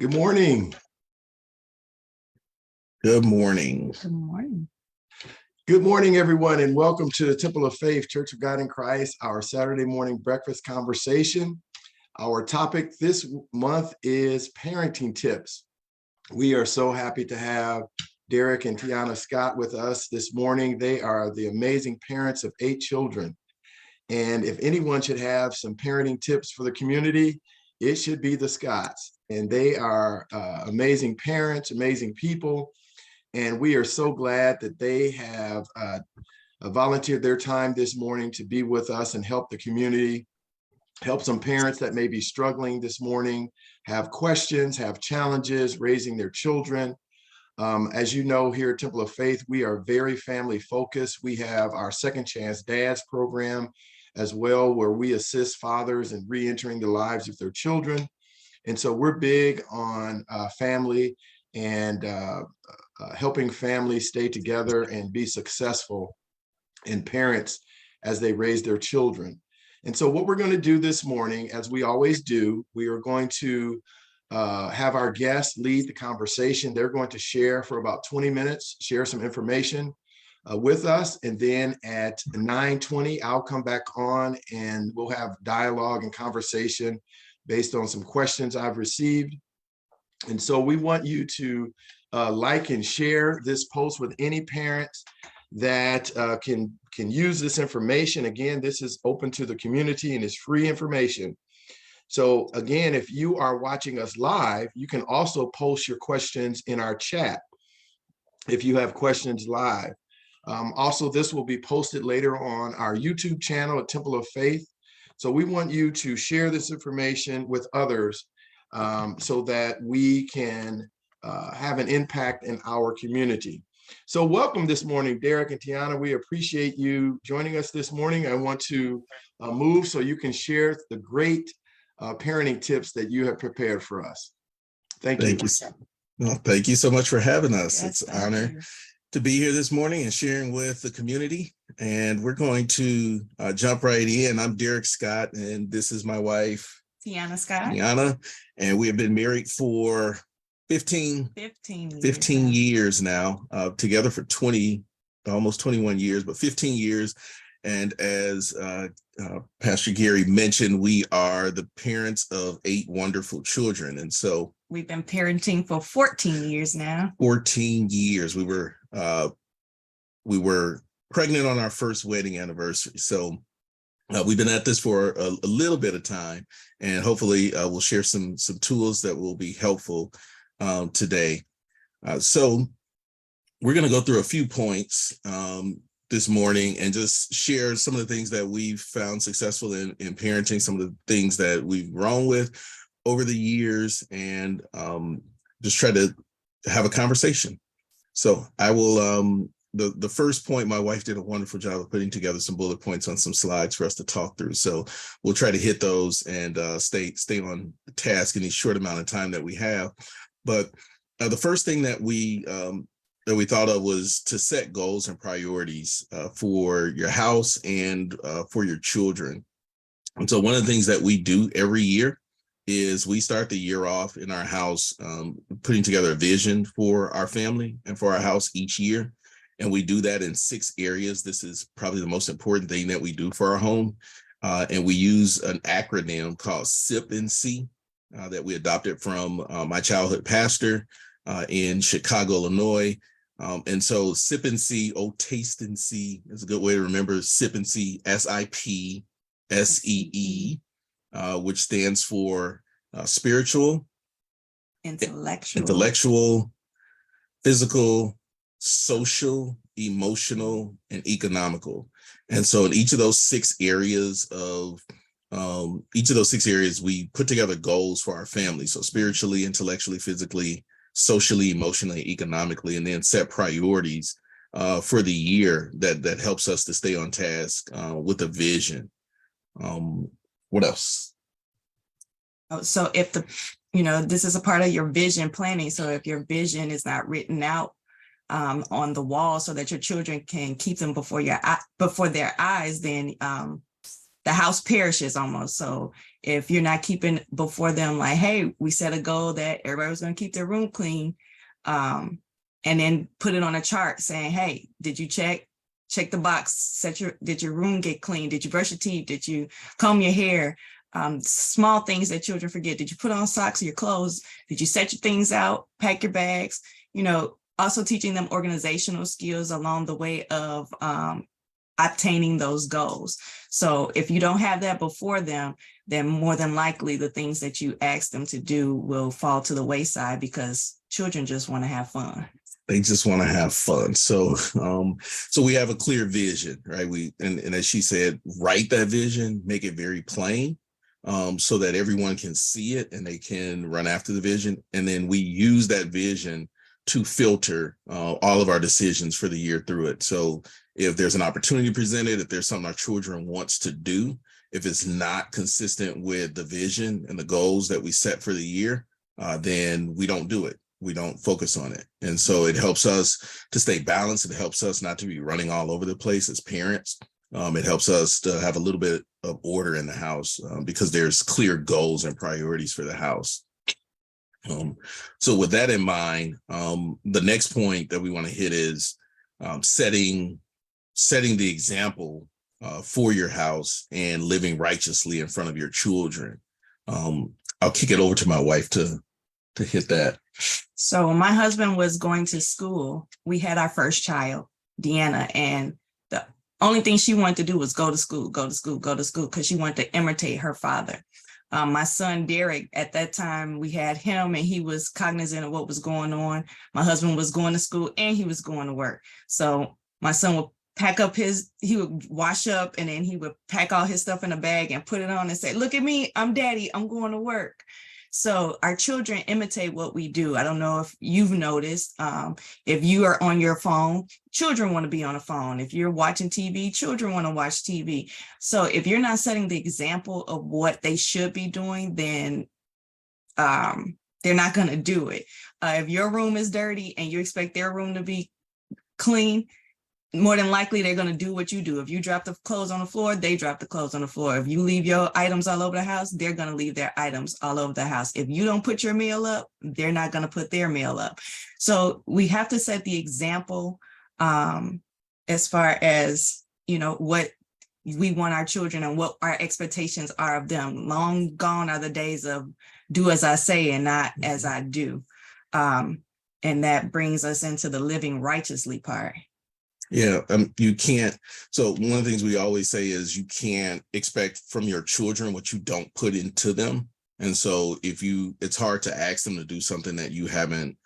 Good morning. Good morning. Good morning. Good morning, everyone, and welcome to the Temple of Faith, Church of God in Christ, our Saturday morning breakfast conversation. Our topic this month is parenting tips. We are so happy to have Derek and Tiana Scott with us this morning. They are the amazing parents of 8 children. And if anyone should have some parenting tips for the community, it should be the Scotts. And they are amazing parents, amazing people. And we are so glad that they have volunteered their time this morning to be with us and help the community, help some parents that may be struggling this morning, have questions, have challenges, raising their children. As you know, here at Temple of Faith, we are very family focused. We have our Second Chance Dads program as well, where we assist fathers in re-entering the lives of their children. And so we're big on family and helping families stay together and be successful in parents as they raise their children. And so what we're going to do this morning, as we always do, we are going to have our guests lead the conversation. They're going to share for about 20 minutes, share some information with us. And then at 9:20, I'll come back on and we'll have dialogue and conversation based on some questions I've received. And so we want you to like and share this post with any parents that can use this information. Again, this is open to the community and is free information. So again, if you are watching us live, you can also post your questions in our chat if you have questions live. Also, this will be posted later on our YouTube channel at Temple of Faith. So we want you to share this information with others so that we can have an impact in our community. So welcome this morning, Derek and Tiana. We appreciate you joining us this morning. I want to move so you can share the great parenting tips that you have prepared for us. Thank you. Well, thank you so much for having us. Yes, it's an honor to be here this morning and sharing with the community. And we're going to jump right in. I'm Derek Scott, and this is my wife, Tiana Scott. Tiana, and we have been married for 15 years now, together for almost 21 years, but 15 years. And as Pastor Gary mentioned, we are the parents of 8 wonderful children. And so we've been parenting for 14 years now. 14 years. We were pregnant on our first wedding anniversary. So we've been at this for a little bit of time, and hopefully we'll share some tools that will be helpful today. So we're going to go through a few points this morning and just share some of the things that we've found successful in parenting, some of the things that we've grown with over the years, and just try to have a conversation. So I will, the first point, my wife did a wonderful job of putting together some bullet points on some slides for us to talk through. So we'll try to hit those and stay on task in the short amount of time that we have. But the first thing that we thought of was to set goals and priorities for your house and for your children. And so one of the things that we do every year is we start the year off in our house putting together a vision for our family and for our house each year. And we do that in 6 areas. This is probably the most important thing that we do for our home. And we use an acronym called SIP and C that we adopted from my childhood pastor in Chicago, Illinois. And so SIP and C, taste and see is a good way to remember SIP and C, SIPSEE, which stands for spiritual, intellectual, physical, social, emotional, and economical. And so in each of those 6 areas we put together goals for our family. So spiritually, intellectually, physically, socially, emotionally, economically, and then set priorities for the year that helps us to stay on task with a vision. What else? So if this is a part of your vision planning. So if your vision is not written out on the wall so that your children can keep them before their eyes, then the house perishes almost. So if you're not keeping before them, like, hey, we set a goal that everybody was going to keep their room clean, and then put it on a chart saying, hey, did you check the box, did your room get clean? Did you brush your teeth? Did you comb your hair? Small things that children forget. Did you put on socks or your clothes? Did you set your things out, pack your bags? Also teaching them organizational skills along the way of obtaining those goals. So if you don't have that before them, then more than likely the things that you ask them to do will fall to the wayside, because children just want to have fun. They just want to have fun. So we have a clear vision, right? And as she said, write that vision, make it very plain, so that everyone can see it and they can run after the vision. And then we use that vision to filter all of our decisions for the year through it. So if there's an opportunity presented, if there's something our children wants to do, if it's not consistent with the vision and the goals that we set for the year, then we don't do it. We don't focus on it. And so it helps us to stay balanced. It helps us not to be running all over the place as parents. It helps us to have a little bit of order in the house, because there's clear goals and priorities for the house. So with that in mind, the next point that we want to hit is setting the example for your house and living righteously in front of your children. I'll kick it over to my wife to hit that. So when my husband was going to school, we had our first child, Deanna, and the only thing she wanted to do was go to school, because she wanted to imitate her father. My son, Derek, at that time, we had him and he was cognizant of what was going on. My husband was going to school and he was going to work. So my son would he would wash up and then he would pack all his stuff in a bag and put it on and say, look at me, I'm daddy, I'm going to work. So our children imitate what we do. I don't know if you've noticed, if you are on your phone, children want to be on a phone. If you're watching TV, children want to watch TV. So if you're not setting the example of what they should be doing, then they're not going to do it. If your room is dirty and you expect their room to be clean, more than likely they're going to do what you do. If you drop the clothes on the floor, they drop the clothes on the floor. If you leave your items all over the house, they're going to leave their items all over the house. If you don't put your meal up, they're not going to put their meal up. So we have to set the example as far as, what we want our children and what our expectations are of them. Long gone are the days of do as I say and not as I do. And that brings us into the living righteously part. Yeah, you can't. So one of the things we always say is you can't expect from your children what you don't put into them. And so it's hard to ask them to do something that you haven't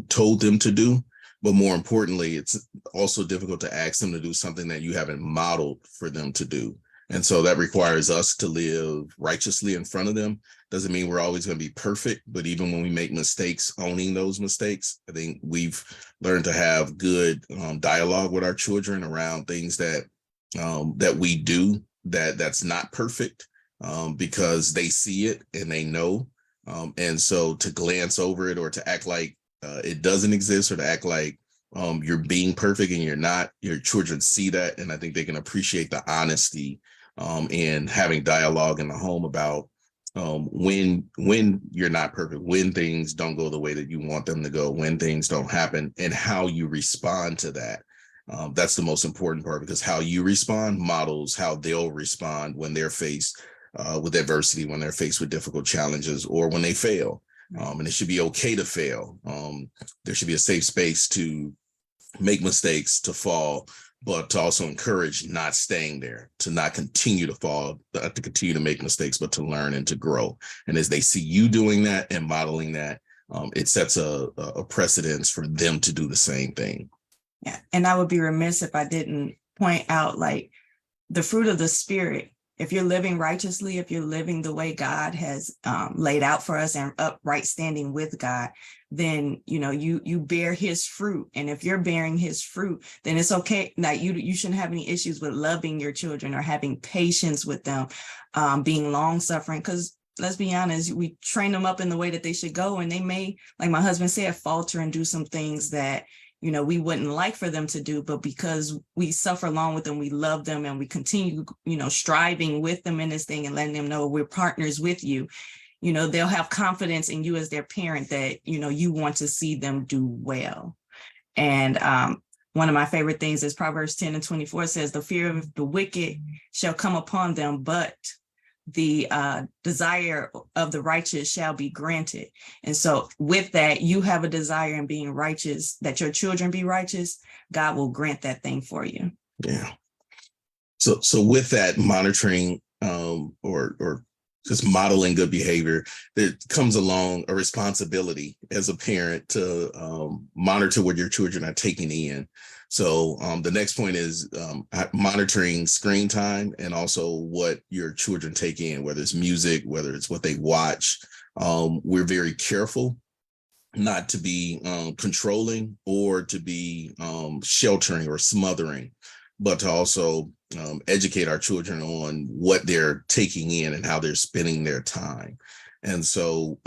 told them to do. But more importantly, it's also difficult to ask them to do something that you haven't modeled for them to do. And so that requires us to live righteously in front of them. Doesn't mean we're always going to be perfect, but even when we make mistakes, owning those mistakes, I think we've learned to have good dialogue with our children around things that we do that's not perfect, because they see it and they know. And so to glance over it or to act like it doesn't exist, or to act like you're being perfect and you're not, your children see that. And I think they can appreciate the honesty and having dialogue in the home about when you're not perfect, when things don't go the way that you want them to go, when things don't happen, and how you respond to that. That's the most important part, because how you respond models how they'll respond when they're faced with adversity, when they're faced with difficult challenges, or when they fail. And it should be okay to fail. There should be a safe space to make mistakes, to fall, but to also encourage not staying there, to not continue to fall, to continue to make mistakes, but to learn and to grow. And as they see you doing that and modeling that, it sets a precedence for them to do the same thing. Yeah. And I would be remiss if I didn't point out, like, the fruit of the Spirit. If you're living righteously, if you're living the way God has laid out for us and upright standing with God, then, you bear his fruit. And if you're bearing his fruit, then it's okay. Like, you shouldn't have any issues with loving your children or having patience with them, being long suffering. Because let's be honest, we train them up in the way that they should go. And they may, like my husband said, falter and do some things that, we wouldn't like for them to do, but because we suffer along with them, we love them, and we continue, striving with them in this thing and letting them know we're partners with you. They'll have confidence in you as their parent that, you want to see them do well. And one of my favorite things is Proverbs 10:24 says, the fear of the wicked shall come upon them, but the desire of the righteous shall be granted. And so with that, you have a desire in being righteous, that your children be righteous, God will grant that thing for you. Yeah. So with that, monitoring or just modeling good behavior, there comes along a responsibility as a parent to monitor what your children are taking in. So the next point is monitoring screen time and also what your children take in, whether it's music, whether it's what they watch. We're very careful not to be controlling or to be sheltering or smothering, but to also educate our children on what they're taking in and how they're spending their time. And so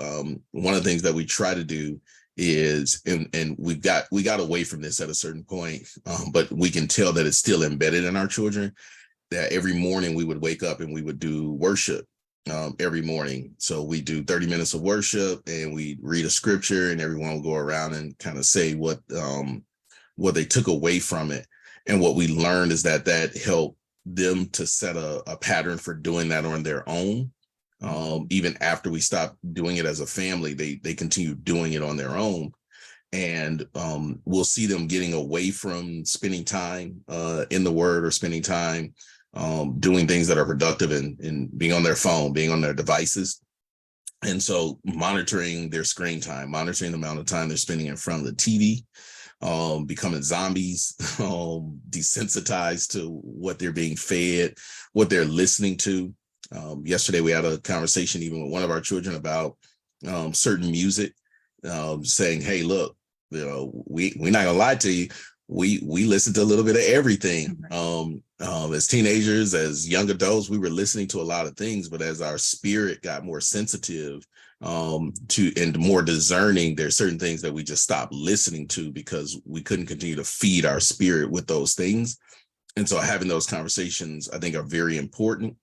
one of the things that we try to do is, and we got away from this at a certain point, but we can tell that it's still embedded in our children, that every morning we would wake up and we would do worship every morning. So we do 30 minutes of worship and we read a scripture, and everyone will go around and kind of say what they took away from it. And what we learned is that helped them to set a pattern for doing that on their own. Even after we stopped doing it as a family, they continue doing it on their own. And we'll see them getting away from spending time in the Word, or spending time doing things that are productive and being on their phone, being on their devices. And so monitoring their screen time, monitoring the amount of time they're spending in front of the TV, becoming zombies, desensitized to what they're being fed, what they're listening to. Yesterday, we had a conversation even with one of our children about certain music, saying, hey, look, we're not gonna lie to you. We listen to a little bit of everything. As teenagers, as young adults, we were listening to a lot of things, but as our spirit got more sensitive to and more discerning, there's certain things that we just stopped listening to because we couldn't continue to feed our spirit with those things. And so having those conversations, I think, are very important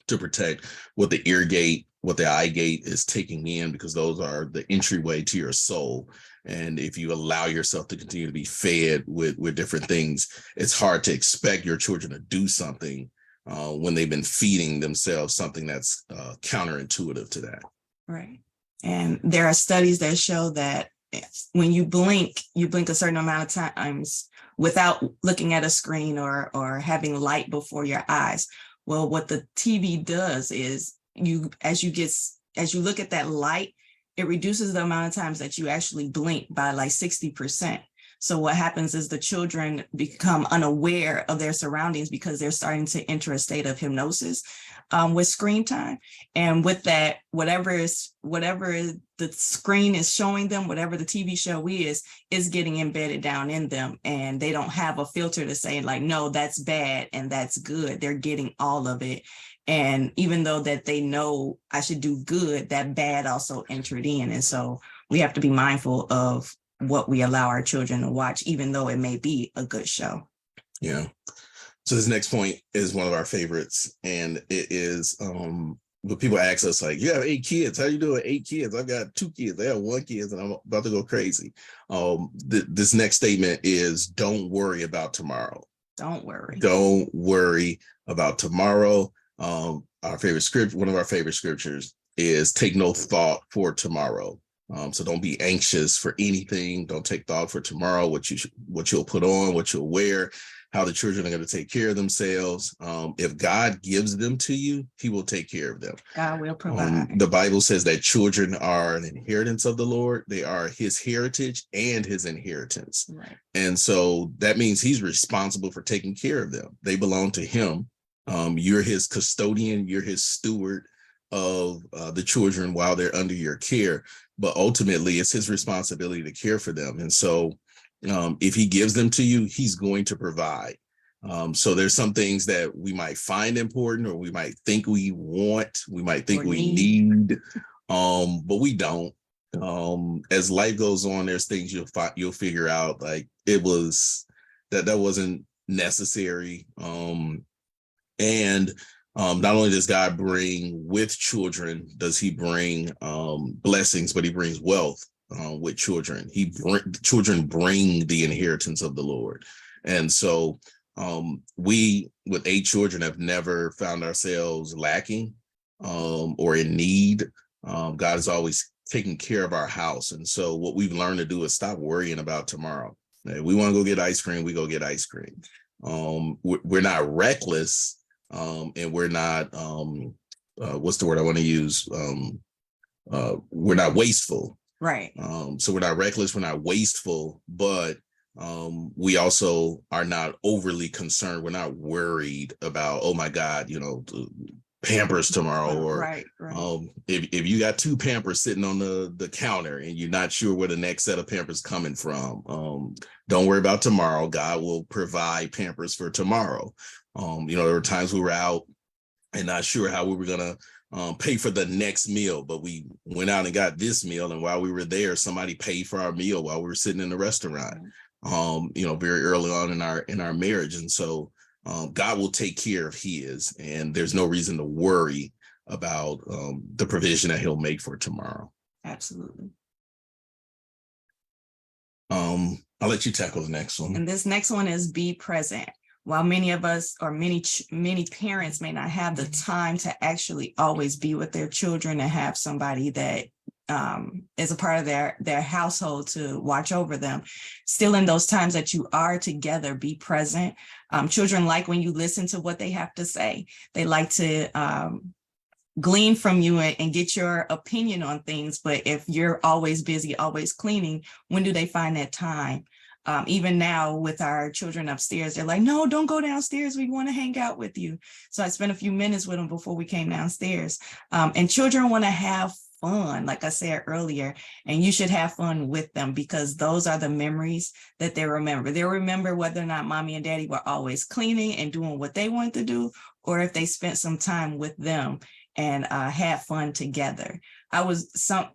to protect what the ear gate, what the eye gate is taking in, because those are the entryway to your soul. And if you allow yourself to continue to be fed with different things, it's hard to expect your children to do something when they've been feeding themselves something that's counterintuitive to that. Right. And there are studies that show that when you blink a certain amount of times without looking at a screen or having light before your eyes. Well, what the TV does is as you look at that light, it reduces the amount of times that you actually blink by like 60%. So what happens is the children become unaware of their surroundings because they're starting to enter a state of hypnosis with screen time. And with that, whatever the screen is showing them, whatever the TV show is getting embedded down in them. And they don't have a filter to say like, no, that's bad and that's good. They're getting all of it. And even though that they know I should do good, that bad also entered in. And so we have to be mindful of what we allow our children to watch, even though it may be a good show. Yeah. So this next point is one of our favorites. And it is, when people ask us like, you have 8 kids, how you doing? 8 kids. I've got 2 kids. I have 1 kid and I'm about to go crazy. This next statement is, don't worry about tomorrow. Don't worry. Don't worry about tomorrow. Our favorite script, one of our favorite scriptures is take no thought for tomorrow. So don't be anxious for anything. Don't take thought for tomorrow, what you'll put on, what you'll wear, how the children are going to take care of themselves. If God gives them to you, he will take care of them. God will provide. The Bible says that children are an inheritance of the Lord. They are his heritage and his inheritance. Right. And so that means he's responsible for taking care of them. They belong to him. You're his custodian. You're his steward of the children while they're under your care. But ultimately, it's his responsibility to care for them. And so if he gives them to you, he's going to provide. So there's some things that we might find important, or we might think we want, we might think we need, but we don't. As life goes on, there's things you'll figure out, like it was that wasn't necessary. And not only does God bring with children, does he bring blessings, but he brings wealth with children. Children bring the inheritance of the Lord. And so we, with 8 children, have never found ourselves lacking or in need. God is always taking care of our house. And so what we've learned to do is stop worrying about tomorrow. If we want to go get ice cream, we go get ice cream. We're not reckless, and we're not, what's the word I want to use? We're not wasteful. Right. So we're not reckless, we're not wasteful, but we also are not overly concerned. We're not worried about, oh my God, Pampers tomorrow, or right. If you got 2 Pampers sitting on the counter and you're not sure where the next set of Pampers coming from, don't worry about tomorrow. God will provide Pampers for tomorrow. There were times we were out and not sure how we were gonna pay for the next meal, but we went out and got this meal, and while we were there, somebody paid for our meal while we were sitting in the restaurant. Very early on in our marriage. And so God will take care of his, and there's no reason to worry about the provision that he'll make for tomorrow. Absolutely. I'll let you tackle the next one. And this next one is be present. While many of us, or many parents, may not have the time to actually always be with their children and have somebody that is a part of their household to watch over them, still in those times that you are together, be present. Children like when you listen to what they have to say. They like to glean from you and get your opinion on things. But if you're always busy, always cleaning, when do they find that time? Even now with our children upstairs, they're like, no, don't go downstairs. We want to hang out with you. So I spent a few minutes with them before we came downstairs. And children want to have fun, like I said earlier, and you should have fun with them, because those are the memories that they remember. They'll remember whether or not mommy and daddy were always cleaning and doing what they wanted to do, or if they spent some time with them and had fun together. I was sort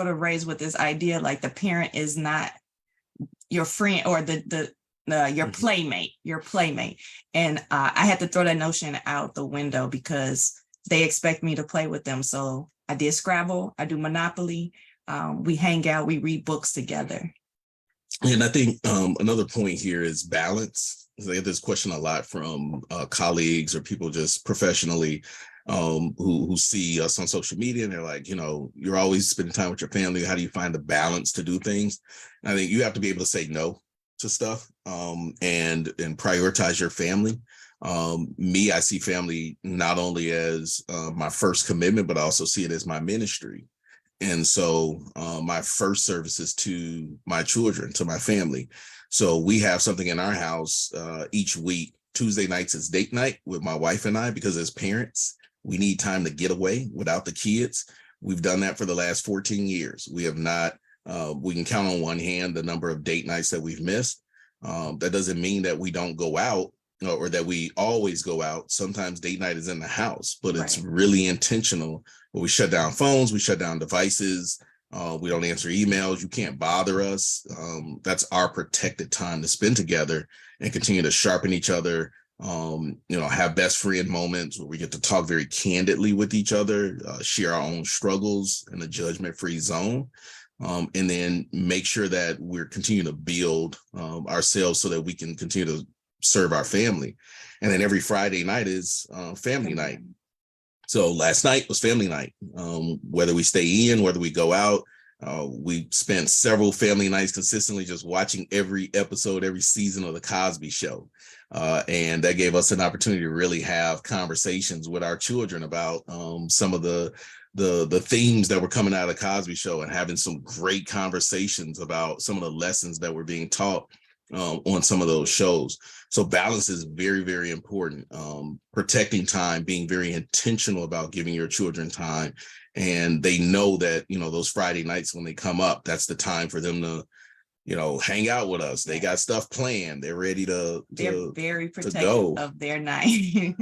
of raised with this idea, like the parent is not your friend or your playmate. And I had to throw that notion out the window because they expect me to play with them. So I did Scrabble, I do Monopoly, we hang out, we read books together. And I think another point here is balance. I get this question a lot from colleagues or people just professionally who see us on social media, and they're like, you're always spending time with your family. How do you find the balance to do things? And I think you have to be able to say no to stuff and prioritize your family. I see family not only as my first commitment, but I also see it as my ministry. And so my first service is to my children, to my family. So we have something in our house each week. Tuesday nights is date night with my wife and I, because as parents, we need time to get away without the kids. We've done that for the last 14 years. We have not, we can count on one hand the number of date nights that we've missed. That doesn't mean that we don't go out or that we always go out. Sometimes date night is in the house, but it's really intentional. Where we shut down phones, we shut down devices. We don't answer emails. You can't bother us. That's our protected time to spend together and continue to sharpen each other. Have best friend moments where we get to talk very candidly with each other, share our own struggles in a judgment-free zone, and then make sure that we're continuing to build ourselves so that we can continue to serve our family. And then every Friday night is family night. So last night was family night. Whether we stay in, whether we go out, we spent several family nights consistently just watching every episode, every season of The Cosby Show. And that gave us an opportunity to really have conversations with our children about some of the themes that were coming out of The Cosby Show, and having some great conversations about some of the lessons that were being taught on some of those shows. So balance is very, very important. Protecting time, being very intentional about giving your children time. And they know that, those Friday nights when they come up, that's the time for them to, hang out with us. They got stuff planned. They're ready to They're very protective go. of their night.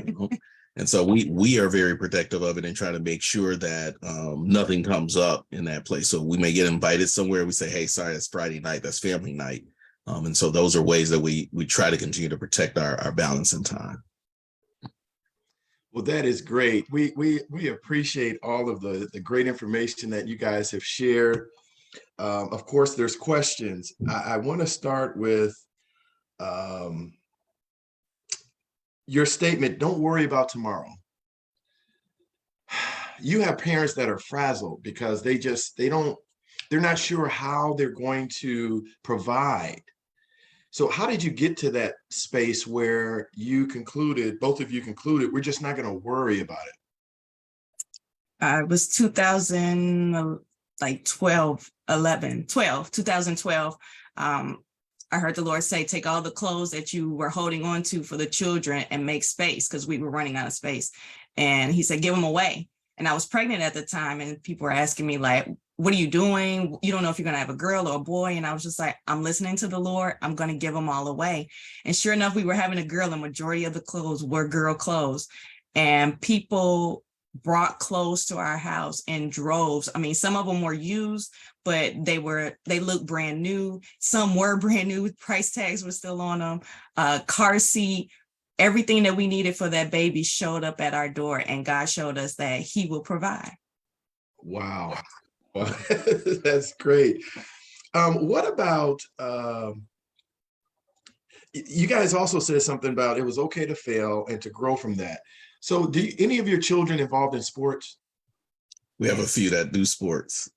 And so we are very protective of it and try to make sure that nothing comes up in that place. So we may get invited somewhere. We say, hey, sorry, that's Friday night. That's family night. And so those are ways that we try to continue to protect our balance and time. Well, that is great. We appreciate all of the great information that you guys have shared. Of course, there's questions. I want to start with your statement, don't worry about tomorrow. You have parents that are frazzled because they're not sure how they're going to provide. So how did you get to that space where both of you concluded, we're just not going to worry about it? It was 2012. I heard the Lord say, take all the clothes that you were holding on to for the children and make space, because we were running out of space. And he said, give them away. And I was pregnant at the time, and people were asking me, like, what are you doing? You don't know if you're going to have a girl or a boy. And I was just like, I'm listening to the Lord. I'm going to give them all away. And sure enough, we were having a girl. The majority of the clothes were girl clothes. And people brought clothes to our house in droves. I mean, some of them were used, but they looked brand new. Some were brand new. Price tags were still on them. Car seat, everything that we needed for that baby showed up at our door, and God showed us that he will provide. Wow. That's great. What about, you guys also said something about it was okay to fail and to grow from that. So any of your children involved in sports? We have a few that do sports.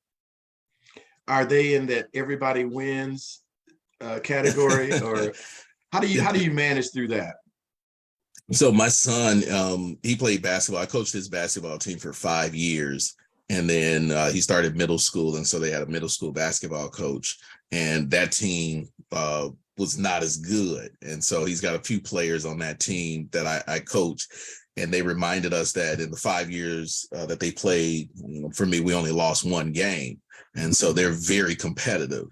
Are they in that everybody wins category, or how do you manage through that? So my son, he played basketball. I coached his basketball team for 5 years. And then he started middle school. And so they had a middle school basketball coach. And that team was not as good. And so he's got a few players on that team that I coach. And they reminded us that in the 5 years that they played, for me, we only lost one game. And so they're very competitive.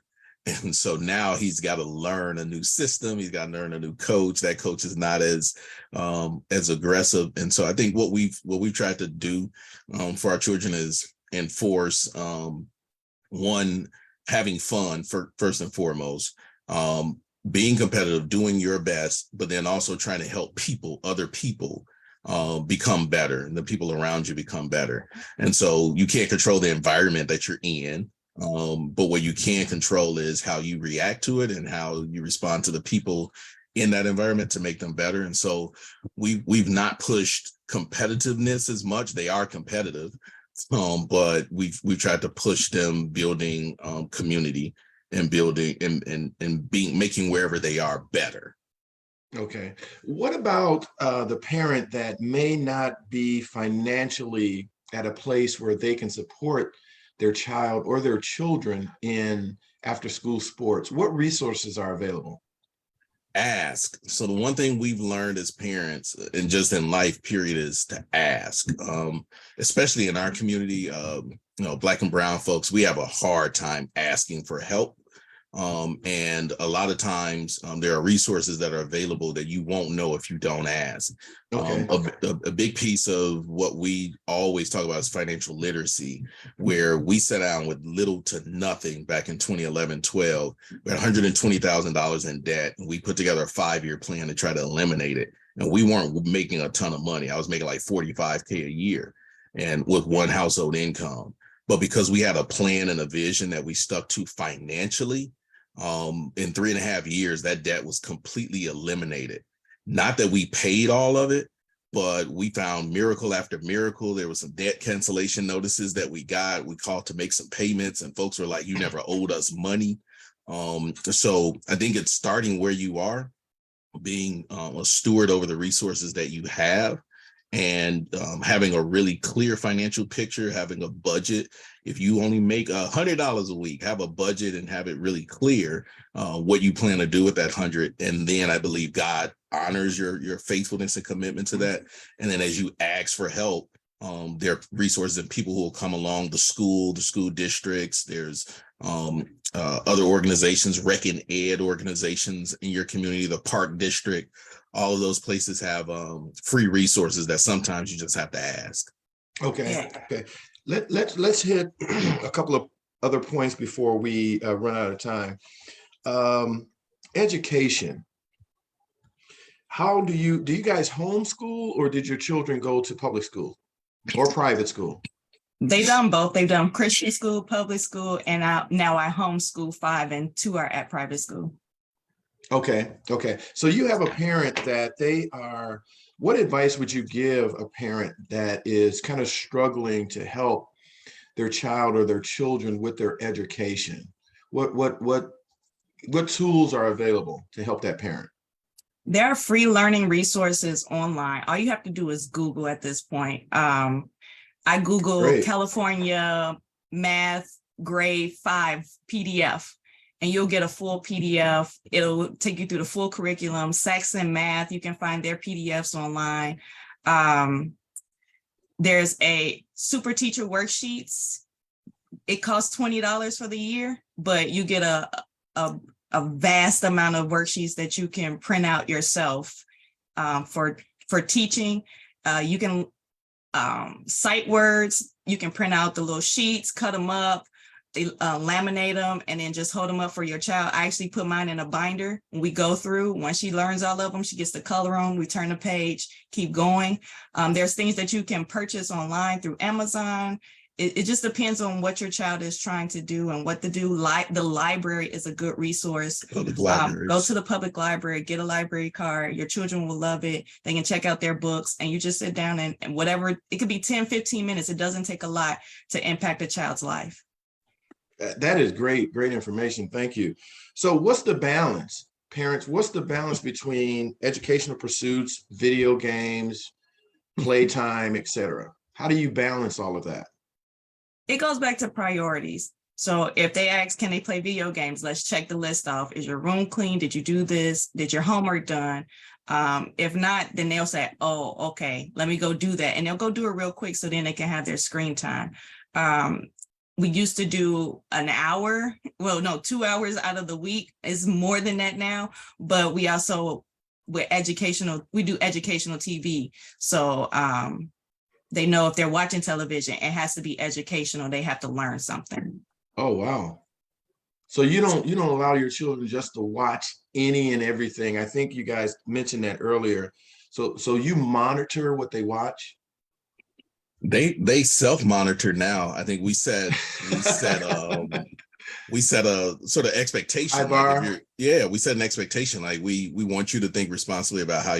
And so now he's got to learn a new system. He's got to learn a new coach. That coach is not as aggressive. And so I think what we've tried to do for our children is enforce one, having fun first and foremost, being competitive, doing your best, but then also trying to help other people become better, and the people around you become better. And so you can't control the environment that you're in. But what you can control is how you react to it and how you respond to the people in that environment to make them better. And so we've not pushed competitiveness as much. They are competitive, but we've tried to push them building community and building and making wherever they are better. Okay. What about the parent that may not be financially at a place where they can support their child or their children in after school sports? What resources are available? Ask. So the one thing we've learned as parents and just in life period is to ask, especially in our community, Black and brown folks, we have a hard time asking for help. And a lot of times there are resources that are available that you won't know if you don't ask. Okay. A big piece of what we always talk about is financial literacy, where we sat down with little to nothing back in 2011-12. We had $120,000 in debt, and we put together a 5-year plan to try to eliminate it. And we weren't making a ton of money. I was making like $45K a year, and with one household income. But because we had a plan and a vision that we stuck to financially, in 3.5 years, that debt was completely eliminated. Not that we paid all of it, but we found miracle after miracle. There was some debt cancellation notices that we got. We called to make some payments, and folks were like, you never owed us money. So I think it's starting where you are, being a steward over the resources that you have, and having a really clear financial picture, having a budget. If you only make $100 a week, have a budget and have it really clear what you plan to do with that 100. And then I believe God honors your faithfulness and commitment to that. And then as you ask for help, there are resources and people who will come along, the school districts. There's other organizations, rec and ed organizations in your community, the park district. all of those places have free resources that sometimes you just have to ask. Okay. Yeah. Okay. Let's hit a couple of other points before we run out of time. Education. How do you guys homeschool, or did your children go to public school or private school? They've done both. They've done Christian school, public school, and now I homeschool 5 and 2 are at private school. Okay. Okay. So you have a parent that what advice would you give a parent that is kind of struggling to help their child or their children with their education? What tools are available to help that parent? There are free learning resources online. All you have to do is Google at this point. I Google Great. California Math Grade 5 PDF, and you'll get a full PDF. It'll take you through the full curriculum. Saxon Math, you can find their PDFs online. There's a Super Teacher Worksheets. It costs $20 for the year, but you get a vast amount of worksheets that you can print out yourself for teaching. You can cite words. You can print out the little sheets, cut them up, laminate them, and then just hold them up for your child. I actually put mine in a binder. We go through. Once she learns all of them, she gets to color them. We turn the page, keep going. There's things that you can purchase online through Amazon. It just depends on what your child is trying to do and what to do. The library is a good resource. Go to the public library, get a library card. Your children will love it. They can check out their books, and you just sit down and whatever, it could be 10, 15 minutes. It doesn't take a lot to impact a child's life. That is great information. Thank you. So what's the balance, parents? What's the balance between educational pursuits, video games, playtime, etc.? How do you balance all of that? It goes back to priorities. So if they ask, can they play video games? Let's check the list off. Is your room clean? Did you do this? Did your homework done? If not, then they'll say, oh, okay, let me go do that. And they'll go do it real quick so then they can have their screen time. We used to do an hour. Well, no, 2 hours out of the week is more than that now. But we also, we do educational TV. So they know if they're watching television, it has to be educational. They have to learn something. Oh, wow. So you don't allow your children just to watch any and everything. I think you guys mentioned that earlier. So you monitor what they watch? They self-monitor now. I think we set a sort of expectation. Like we set an expectation. Like we want you to think responsibly about how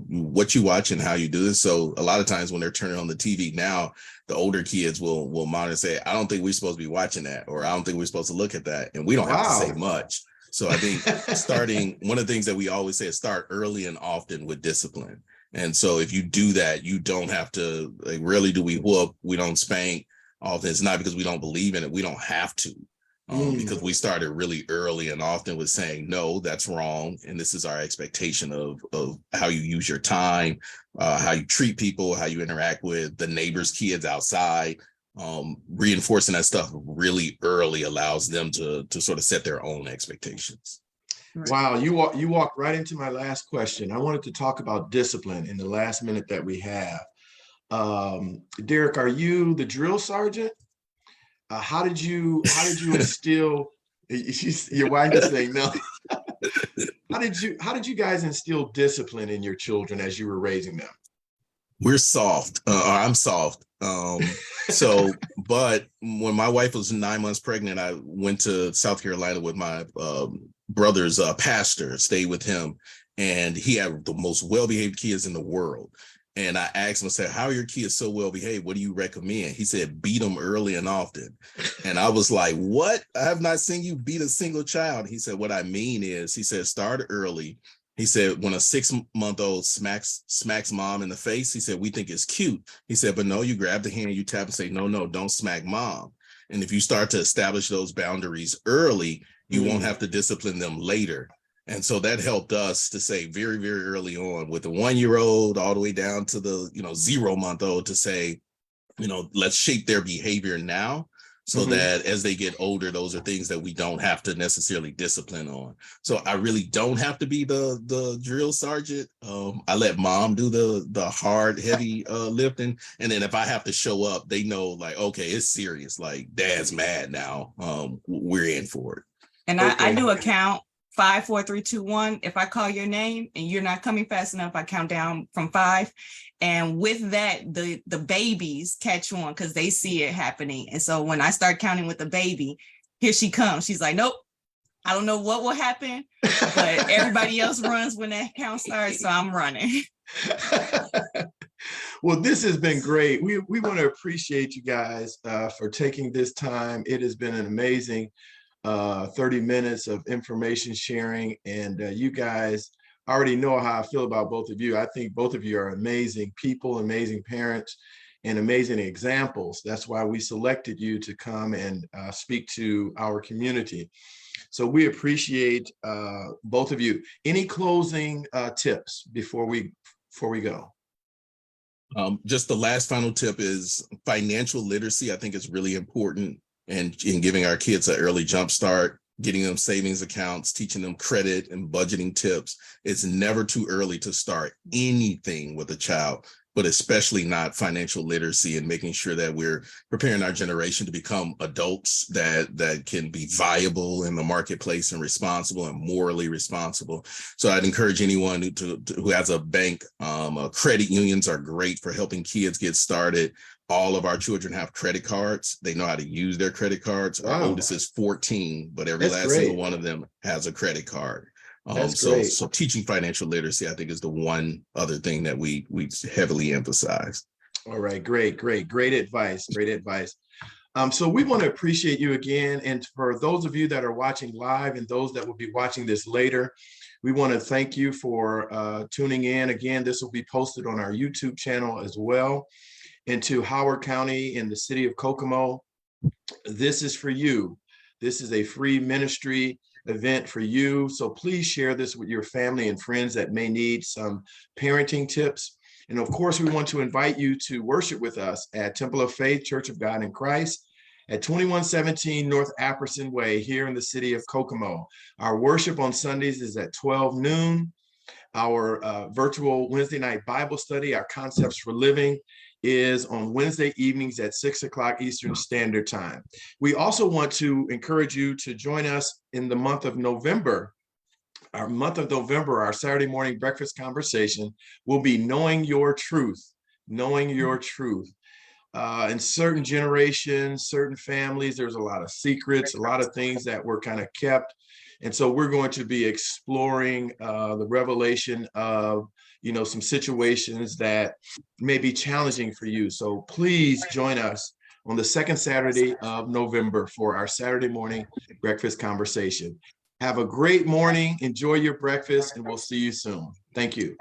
what you watch and how you do this. So a lot of times when they're turning on the TV now, the older kids will monitor and say, I don't think we're supposed to be watching that, or I don't think we're supposed to look at that. And we don't have to say much. So I think one of the things that we always say is start early and often with discipline. And so if you do that, you don't have to, like, rarely do we whoop, we don't spank. Often it's not because we don't believe in it. We don't have to. Because we started really early and often with saying, no, that's wrong. And this is our expectation of how you use your time, how you treat people, how you interact with the neighbors' kids outside. Reinforcing that stuff really early allows them to sort of set their own expectations. Wow, you walked right into my last question. I wanted to talk about discipline in the last minute that we have. Derek, are you the drill sergeant? How did you instill? Your wife is saying no. How did you guys instill discipline in your children as you were raising them? We're soft. I'm soft. But when my wife was 9 months pregnant, I went to South Carolina with my brother's pastor, stayed with him, and he had the most well-behaved kids in the world. And I asked him, I said, how are your kids so well-behaved? What do you recommend? He said, beat them early and often. And I was like, what? I have not seen you beat a single child. He said, what I mean is, he said, start early. He said, when a 6-month-old smacks mom in the face, he said, we think it's cute. He said, but no, you grab the hand, you tap and say, no, don't smack mom. And if you start to establish those boundaries early, you won't have to discipline them later. And so that helped us to say very, very early on with the 1-year-old all the way down to the 0-month-old to say, let's shape their behavior now so Mhm. that as they get older, those are things that we don't have to necessarily discipline on. So I really don't have to be the drill sergeant. I let mom do the hard, heavy lifting, and then if I have to show up, they know like, okay, it's serious. Like dad's mad now. We're in for it. And Okay. I do a count 5, 4, 3, 2, 1. If I call your name and you're not coming fast enough, I count down from 5. And with that, the babies catch on because they see it happening. And so when I start counting with the baby, here she comes. She's like, nope, I don't know what will happen, but everybody else runs when that count starts. So I'm running. Well, this has been great. We want to appreciate you guys for taking this time. It has been an amazing 30 minutes of information sharing. And you guys already know how I feel about both of you. I think both of you are amazing people, amazing parents, and amazing examples. That's why we selected you to come and speak to our community. So we appreciate both of you. Any closing tips before we go? Just the last final tip is financial literacy. I think is really important, and in giving our kids an early jump start, getting them savings accounts, teaching them credit and budgeting tips. It's never too early to start anything with a child, but especially not financial literacy, and making sure that we're preparing our generation to become adults that can be viable in the marketplace and responsible and morally responsible. So I'd encourage anyone who has a bank. Credit unions are great for helping kids get started. All of our children have credit cards. They know how to use their credit cards. Our Wow. oldest is 14, but every That's last great. single one of them has a credit card. That's great. So teaching financial literacy, I think, is the one other thing that we heavily emphasize. All right, great advice, great advice. So we want to appreciate you again. And for those of you that are watching live and those that will be watching this later, we want to thank you for tuning in. Again, this will be posted on our YouTube channel as well. And to Howard County in the city of Kokomo, this is for you. This is a free ministry event for you. So please share this with your family and friends that may need some parenting tips. And of course, we want to invite you to worship with us at Temple of Faith, Church of God in Christ at 2117 North Apperson Way here in the city of Kokomo. Our worship on Sundays is at 12 noon. Our virtual Wednesday night Bible study, our Concepts for Living, is on Wednesday evenings at 6 o'clock Eastern Standard Time. We also want to encourage you to join us in the month of November. Our Saturday morning breakfast conversation will be Knowing Your Truth. Knowing Your Truth. In certain generations, certain families, there's a lot of secrets, a lot of things that were kind of kept. And so we're going to be exploring the revelation of some situations that may be challenging for you. So please join us on the second Saturday of November for our Saturday morning breakfast conversation. Have a great morning. Enjoy your breakfast, and we'll see you soon. Thank you.